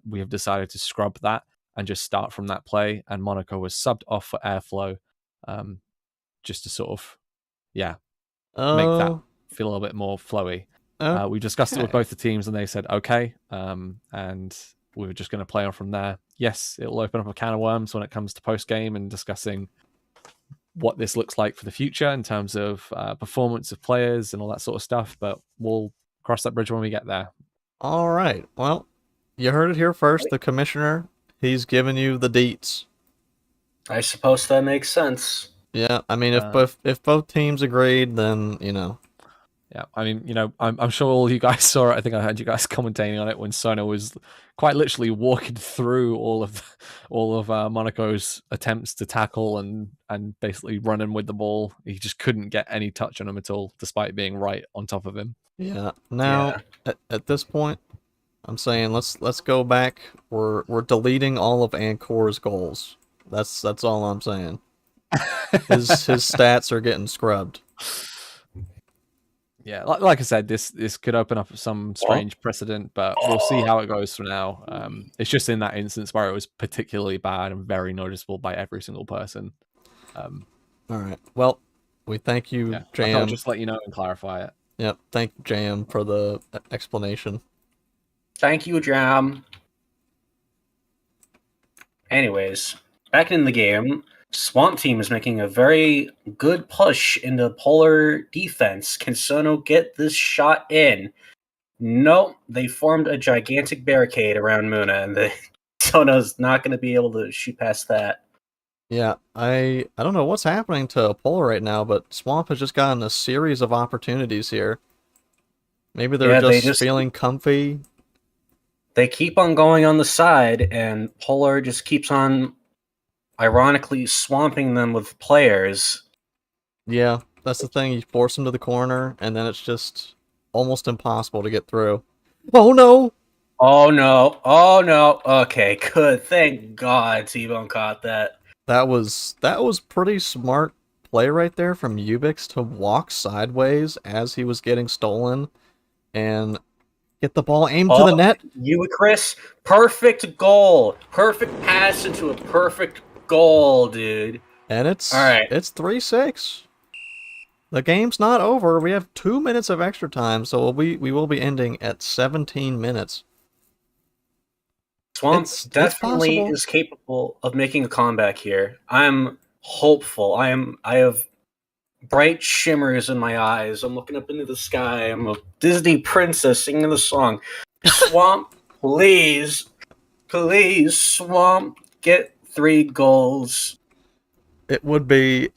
we have decided to scrub that and just start from that play. And Monaco was subbed off for airflow, just to sort of yeah make that oh feel a little bit more flowy. We discussed it with okay. both the teams, and they said okay, and we were just going to play on from there. Yes, it'll open up a can of worms when it comes to post game and discussing what this looks like for the future in terms of performance of players and all that sort of stuff. But we'll cross that bridge when we get there. All right. Well, you heard it here first. The commissioner, he's giving you the deets. I suppose that makes sense. Yeah, I mean, Uh, if both teams agreed, then Yeah, I mean, I'm sure all you guys saw it. I think I heard you guys commentating on it when Sona was quite literally walking through all of Monaco's attempts to tackle and basically running with the ball. He just couldn't get any touch on him at all, despite being right on top of him. yeah. Now, Yeah. at this point, I'm saying let's go back. We're deleting all of Ancor's goals. That's all I'm saying. His stats are getting scrubbed. Yeah, like I said, this could open up some strange precedent, but we'll see how it goes for now. It's just in that instance where it was particularly bad and very noticeable by every single person. Um, All right. Well, we thank you, yeah, I thought I'd Jam. just let you know and clarify it. Yep. Thank you, Jam, for the explanation. Thank you, Jam. Anyways, back in the game, Swamp Team is making a very good push into Polar defense. Can Sono get this shot in? Nope. They formed a gigantic barricade around Muna, and Sono's not going to be able to shoot past that. Yeah, I don't know what's happening to Polar right now, but Swamp has just gotten a series of opportunities here. Maybe they're Yeah, just feeling comfy. they keep on going on the side, and Polar just keeps on ironically swamping them with players. Yeah, that's the thing. You force them to the corner, and then it's just almost impossible to get through. Oh no! Oh no! Oh no! Okay, good. Thank God T-Bone caught that. That was pretty smart play right there from Ubix to walk sideways as he was getting stolen and get the ball aimed to Oh, the net. you, Chris, perfect goal, perfect pass into a perfect goal, dude. And All it's right, it's 3-6. The game's not over. We have 2 minutes of extra time, so we will be ending at 17 minutes. Swamp It's definitely possible. is capable of making a comeback here. I'm hopeful. I have bright shimmers in my eyes. I'm looking up into the sky. I'm a Disney princess singing the song. Swamp, please, please, Swamp, get 3 goals. It would be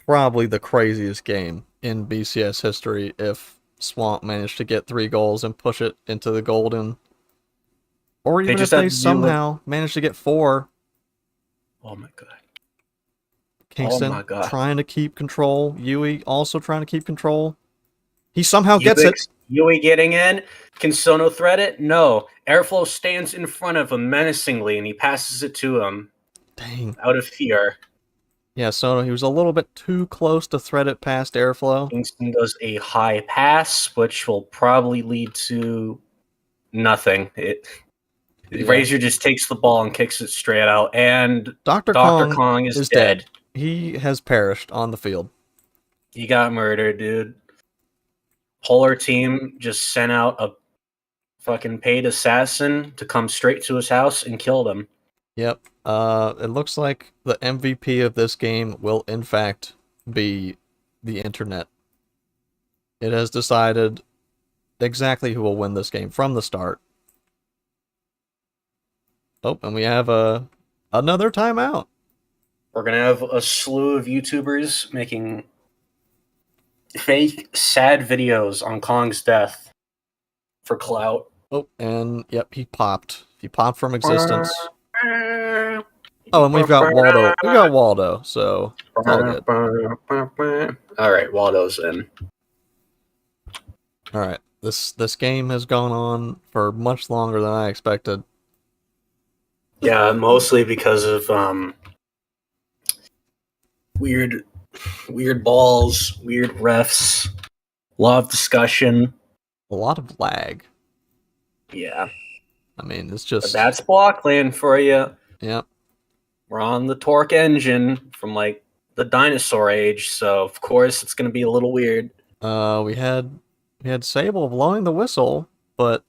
probably the craziest game in BCS history if Swamp managed to get 3 goals and push it into the golden. Or They even if just they have to do what. somehow managed to get 4. Oh my god. Kingston my God. trying to keep control. Yui also trying to keep control. He somehow gets it. Yui getting in. Can Sono thread it? No. Airflow stands in front of him menacingly, and he passes it to him. Dang. Out of fear. Yeah, Sono, he was a little bit too close to thread it past Airflow. Kingston does a high pass, which will probably lead to nothing. Razor just takes the ball and kicks it straight out, and Dr. Dr. Kong Kong is dead. dead. He has perished on the field. He got murdered, dude. Polar team just sent out a fucking paid assassin to come straight to his house and kill him. Yep. It looks like the MVP of this game will, in fact, be the internet. It has decided exactly who will win this game from the start. Oh, and we have another timeout. We're gonna have a slew of YouTubers making fake, sad videos on Kong's death for clout. Oh, and yep, he popped. He popped from existence. Oh, and we've got Waldo. We got Waldo, so it's all good. All right, Waldo's in. All right, this game has gone on for much longer than I expected. Yeah, mostly because of weird balls, weird refs, a lot of discussion. A lot of lag. Yeah, I mean, it's but just... that's Blockland for you. Yep. We're on the Torque engine from like the dinosaur age, so of course it's gonna be a little weird. We had Sable blowing the whistle, but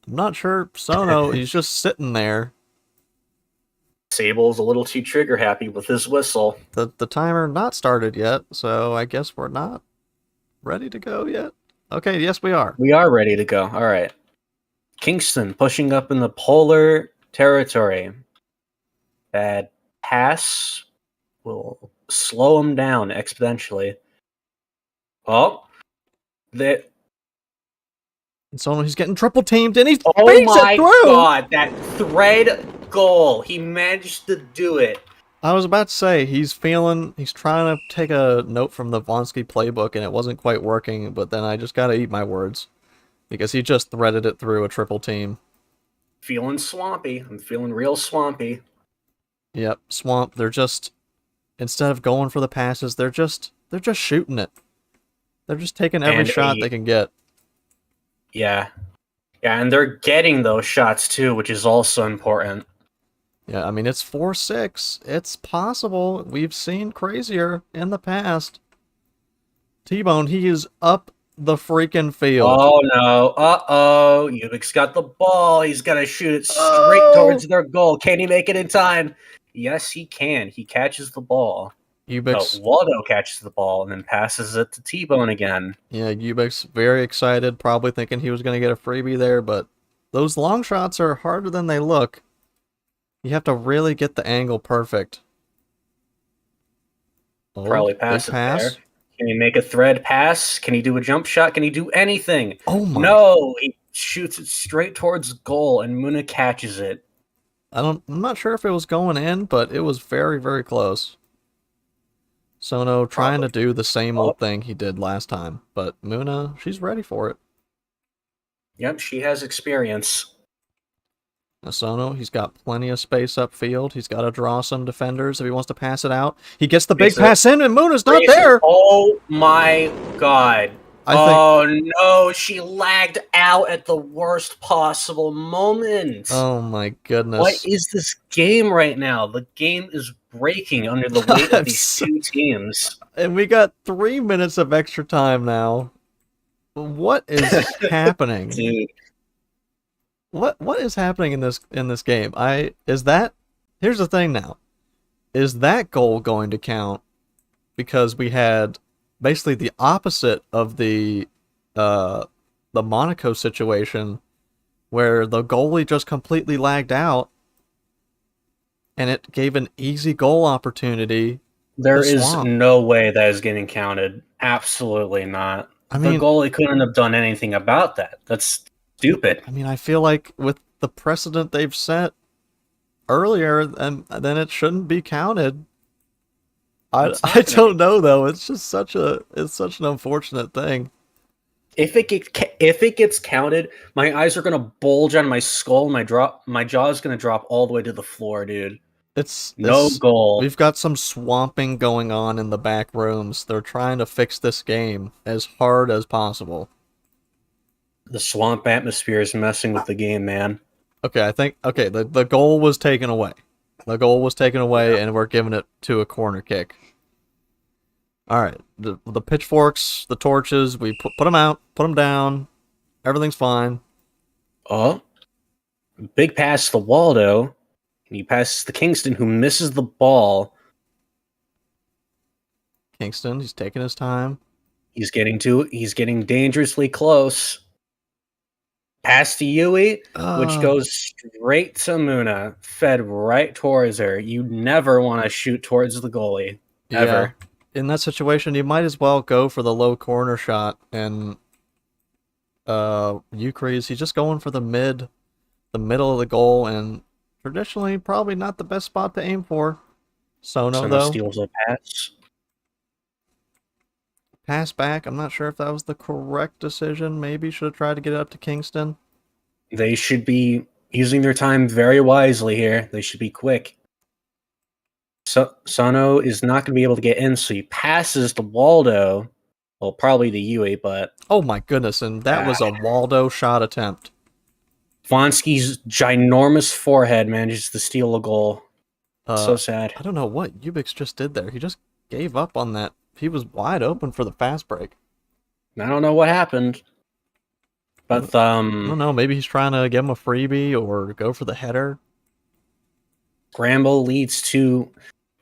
I'm not sure Sono, he's just sitting there. Sable's a little too trigger happy with his whistle. The timer not started yet, so I guess we're not ready to go yet. Okay, yes we are. We are ready to go. All right. Kingston pushing up in the polar territory. Bad pass will slow him down exponentially. Oh, that. And Sono, he's getting triple teamed, and he Oh beats my it through! God, that thread goal. He managed to do it. I was about to say, he's trying to take a note from the Vonsky playbook, and it wasn't quite working, but then I just gotta eat my words. Because he just threaded it through a triple team. Feeling swampy. I'm feeling real swampy. Yep, Swamp, they're just... Instead of going for the passes, they're just shooting it. They're just taking every shot they can get. Yeah. Yeah, and they're getting those shots too, which is also important. Yeah, I mean, it's 4-6. It's possible. We've seen crazier in the past. T-Bone, he is up the freaking field. Oh no. Uh-oh. Ubik's got the ball. He's got to shoot it straight towards their goal. Can he make it in time? Yes, he can. He catches the ball. Ubix. Waldo catches the ball and then passes it to T-Bone again. Yeah, Ubix very excited, probably thinking he was going to get a freebie there, but those long shots are harder than they look. You have to really get the angle perfect. Oh, Probably pass it there. Can he make a thread pass? Can he do a jump shot? Can he do anything? Oh my. No, he shoots it straight towards goal and Muna catches it. I'm not sure if it was going in, but it was very, very close. Sono trying to do the same old thing he did last time, but Muna, she's ready for it. Yep, she has experience. Now Sono, he's got plenty of space upfield. He's got to draw some defenders if he wants to pass it out. He gets the big pass in, and Muna's not there! Oh my God. Oh no, she lagged out at the worst possible moment. Oh my goodness. What is this game right now? The game is breaking under the weight of these two teams. And we got 3 minutes of extra time now. What is happening? Dude. What is happening in this game? Here's the thing now. Is that goal going to count? Because we had basically the opposite of the Monaco situation, where the goalie just completely lagged out, and it gave an easy goal opportunity. There is no way that is getting counted. Absolutely not. I mean, the goalie couldn't have done anything about that. That's stupid. I mean, I feel like with the precedent they've set earlier, then it shouldn't be counted. It's I not gonna don't be. know though. It's just such an unfortunate thing. If it gets counted, my eyes are gonna bulge on my skull. My jaw is gonna drop all the way to the floor, dude. No It's goal. we've got some swamping going on in the back rooms. They're trying to fix this game as hard as possible. The swamp atmosphere is messing with the game, man. Okay, I think the goal was taken away. The goal was taken away, Yeah. and we're giving it to a corner kick. All right, the pitchforks, the torches, we put them out, put them down. Everything's fine. Oh, big pass to Waldo. He passes to Kingston, who misses the ball. Kingston, he's taking his time. He's getting dangerously close. Pass to Yui, which Uh, goes straight to Muna, fed right towards her. You never want to shoot towards the goalie, yeah. ever. In that situation, you might as well go for the low corner shot. And Ukree's, he's just going for the middle of the goal, and traditionally probably not the best spot to aim for. Sono Someone though, steals a pass. pass back. I'm not sure if that was the correct decision. Maybe should have tried to get it up to Kingston. They should be using their time very wisely here. They should be quick. Sono is not going to be able to get in, so he passes to Waldo. Well, probably to Yui, but Oh my goodness, and that was a Waldo shot attempt. Vonsky's ginormous forehead manages to steal a goal. So sad. I don't know what Ubix just did there. He just gave up on that. He was wide open for the fast break. I don't know what happened, but I don't know. Maybe he's trying to give him a freebie or go for the header. Scramble leads to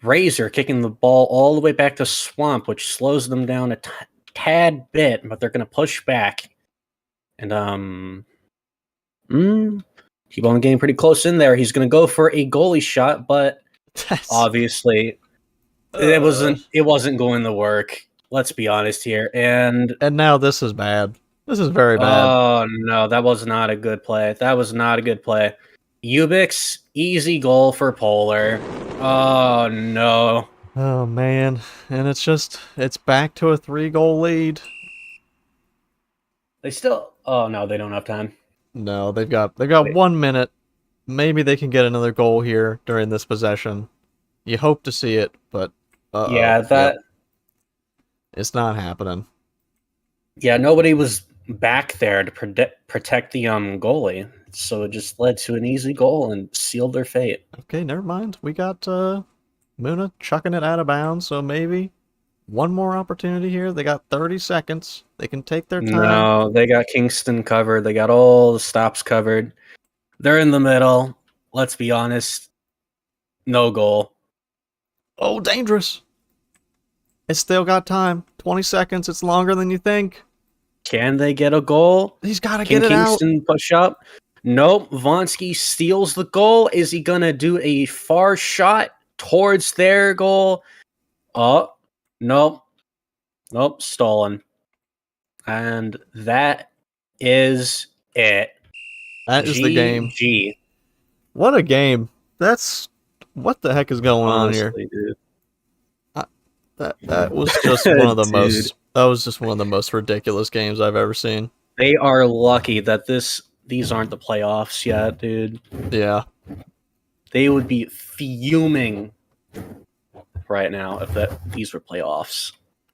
Razor kicking the ball all the way back to Swamp, which slows them down a tad bit, but they're going to push back. And keep on getting pretty close in there. He's going to go for a goalie shot, but obviously it wasn't going to work. Let's be honest here. And now this is bad. This is very bad. oh no, that was not a good play. That was not a good play. Ubix, easy goal for Polar. Oh no. Oh man, and it's back to a 3-goal lead. They still oh no, they don't have time. No, they've got Wait. 1 minute. Maybe they can get another goal here during this possession. You hope to see it, but Yeah, it's not happening. yeah, nobody was back there to protect the goalie. So it just led to an easy goal and sealed their fate. Okay, never mind. We got Muna chucking it out of bounds, so maybe one more opportunity here. They got 30 seconds. They can take their time. No, they got Kingston covered. They got all the stops covered. They're in the middle. Let's be honest. No goal. Oh, dangerous. It's still got time. 20 seconds. It's longer than you think. Can they get a goal? He's got to Can get it out. Kingston push up? Nope. Vonsky steals the goal. Is he going to do a far shot towards their goal? Oh, nope. Nope. Stolen. And that is it. That is the game. GG. What a game. What the heck is going on here? Dude. That was just one of the Dude. that was just one of the most ridiculous games I've ever seen. They are lucky that these aren't the playoffs yet, dude. Yeah. They would be fuming right now if these were playoffs.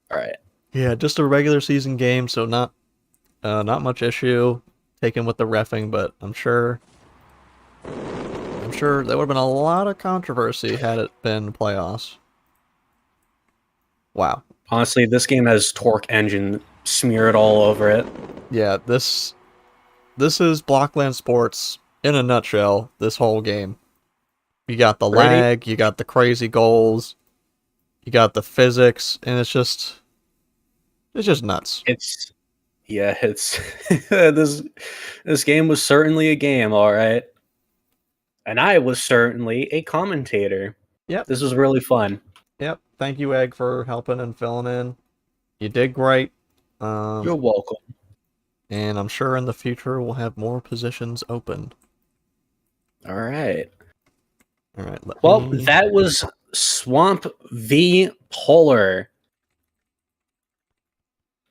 All right. Yeah, just a regular season game, so not much issue taken with the reffing, but I'm sure there would have been a lot of controversy had it been playoffs. Wow. Honestly, this game has Torque Engine smeared all over it. Yeah, this is Blockland Sports in a nutshell, this whole game. You got the lag, you got the crazy goals, you got the physics, and it's just nuts. It's this game was certainly a game, all right. And I was certainly a commentator. Yep. This was really fun. Yep. Thank you, Egg, for helping and filling in. You did great. You're welcome. And I'm sure in the future we'll have more positions open. All right. All right. Well, that was Swamp v Polar.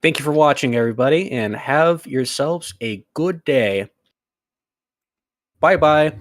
Thank you for watching, everybody, and have yourselves a good day. Bye-bye.